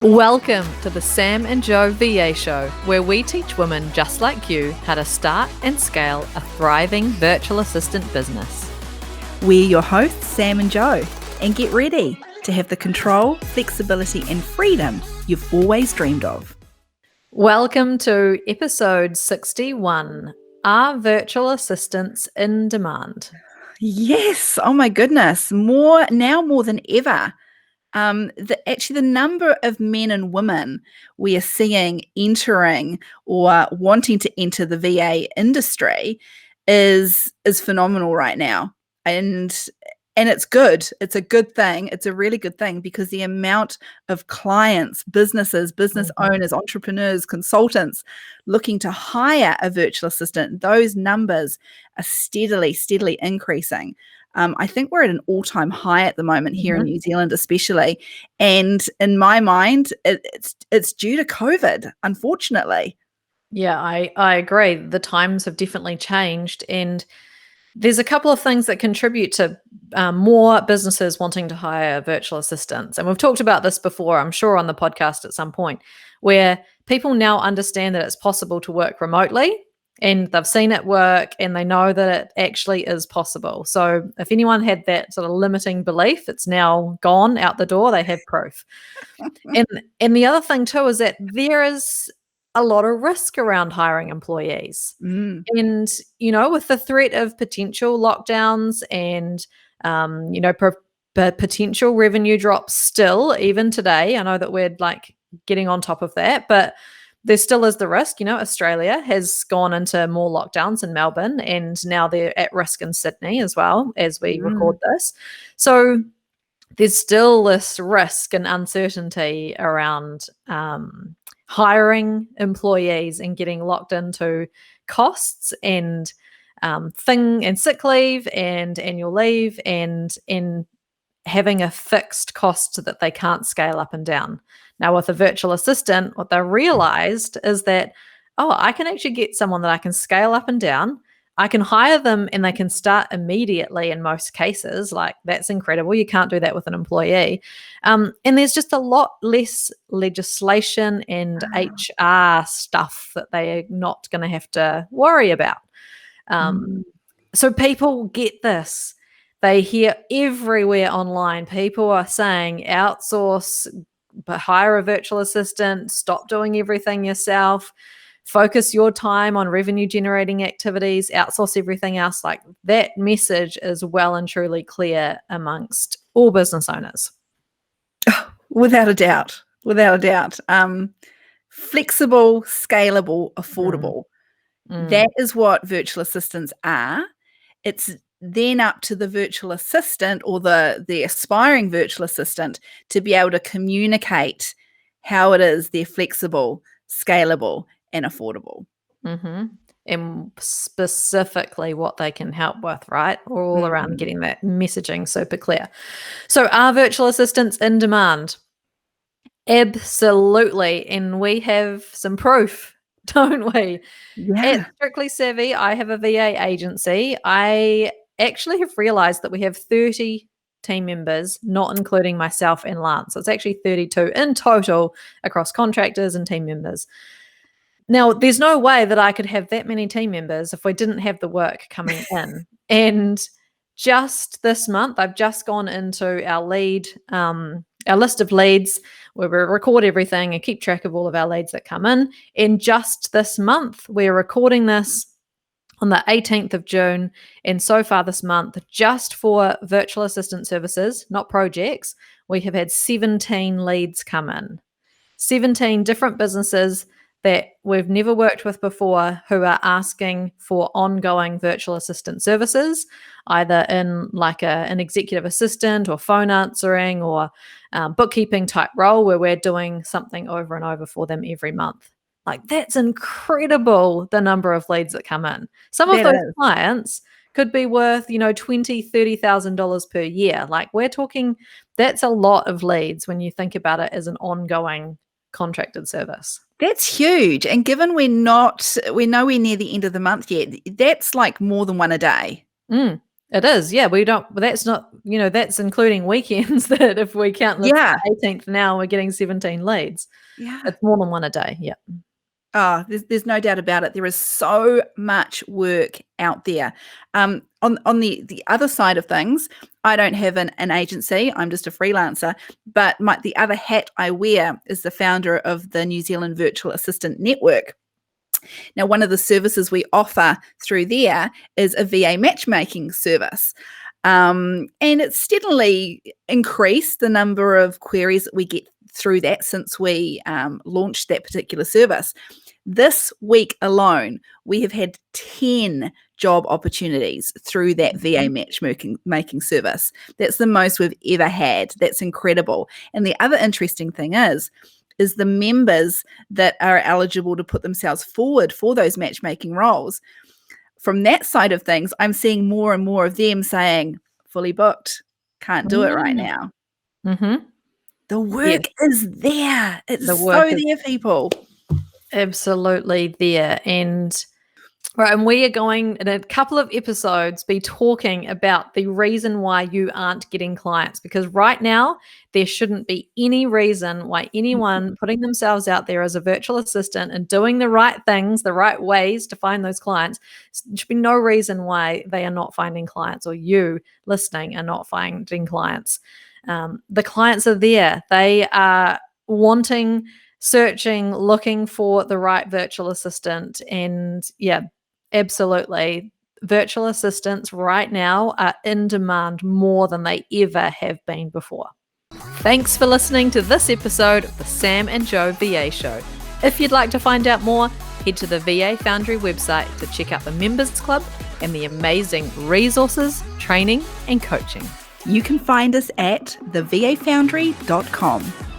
Welcome to the Sam and Joe VA Show, where we teach women just like you how to start and scale a thriving virtual assistant business. We're your hosts, Sam and Joe, and get ready to have the control, flexibility, and freedom you've always dreamed of. Welcome to episode 61. Are virtual assistants in demand? Yes, oh my goodness, more than ever. The number of men and women we are seeing entering or wanting to enter the VA industry is phenomenal right now, and it's good. It's a good thing. It's a really good thing because the amount of clients, business owners, entrepreneurs, consultants looking to hire a virtual assistant, those numbers are steadily increasing. I think we're at an all-time high at the moment here in New Zealand, especially. And in my mind, it's due to COVID, unfortunately. Yeah, I agree. The times have definitely changed, and there's a couple of things that contribute to more businesses wanting to hire virtual assistants. And we've talked about this before, I'm sure, on the podcast at some point, where people now understand that it's possible to work remotely, and they've seen it work and they know that it actually is possible. So if anyone had that sort of limiting belief, it's now gone out the door. They have proof. And the other thing too is that there is a lot of risk around hiring employees. Mm. And, with the threat of potential lockdowns and, potential revenue drops still, even today, I know that we're getting on top of that, but there still is the risk. Australia has gone into more lockdowns in Melbourne, and now they're at risk in Sydney as well as we record this. So there's still this risk and uncertainty around hiring employees and getting locked into costs and sick leave and annual leave and having a fixed cost that they can't scale up and down. Now, with a virtual assistant, what they realized is that, I can actually get someone that I can scale up and down. I can hire them and they can start immediately in most cases. That's incredible. You can't do that with an employee. And there's just a lot less legislation and HR stuff that they are not going to have to worry about. So people get this. They hear everywhere online, people are saying outsource, but hire a virtual assistant, stop doing everything yourself, focus your time on revenue generating activities, outsource everything else. That message is well and truly clear amongst all business owners. Without a doubt. Flexible, scalable, affordable. That is what virtual assistants are. It's then up to the virtual assistant or the aspiring virtual assistant to be able to communicate how it is they're flexible, scalable, and affordable. And specifically what they can help with, right? We're all around getting that messaging super clear. So are virtual assistants in demand? Absolutely. And we have some proof, don't we? Yeah. At Strictly Savvy, I have a VA agency. I actually have realized that we have 30 team members, not including myself and Lance. So it's actually 32 in total across contractors and team members. Now, there's no way that I could have that many team members if we didn't have the work coming in. And just this month, I've just gone into our list of leads where we record everything and keep track of all of our leads that come in. And just this month, we're recording this on the 18th of June. And so far this month, just for virtual assistant services, not projects, we have had 17 leads come in. 17 different businesses that we've never worked with before who are asking for ongoing virtual assistant services, either in an executive assistant or phone answering or bookkeeping type role where we're doing something over and over for them every month. That's incredible, the number of leads that come in. Some of those clients could be worth, $20,000, $30,000 per year. We're talking, that's a lot of leads when you think about it as an ongoing contracted service. That's huge. And given we're nowhere near the end of the month yet, that's more than one a day. It is, yeah, we don't but that's not that's including weekends that if we count this Yeah, 18th now, we're getting 17 leads. yeah. It's more than one a day, yeah. Oh, there's no doubt about it. There is so much work out there. On the other side of things, I don't have an agency. I'm just a freelancer. But the other hat I wear is the founder of the New Zealand Virtual Assistant Network. Now, one of the services we offer through there is a VA matchmaking service. And it's steadily increased the number of queries that we get through that since we launched that particular service. This week alone, we have had 10 job opportunities through that VA matchmaking service. That's the most we've ever had. That's incredible. And the other interesting thing is the members that are eligible to put themselves forward for those matchmaking roles. From that side of things, I'm seeing more and more of them saying, fully booked, can't do it right Mm. now. Mhm. The Yes, work is there. the It's work so is there, people. absolutely there, and right, and we are going in a couple of episodes be talking about the reason why you aren't getting clients, because right now there shouldn't be any reason why anyone putting themselves out there as a virtual assistant and doing the right things, the right ways to find those clients, there should be no reason why they are not finding clients, or you listening are not finding clients. The clients are there. They are wanting, searching, looking for the right virtual assistant. And yeah, absolutely. Virtual assistants right now are in demand more than they ever have been before. Thanks for listening to this episode of the Sam and Joe VA Show. If you'd like to find out more, head to the VA Foundry website to check out the Members Club and the amazing resources, training, and coaching. You can find us at thevafoundry.com.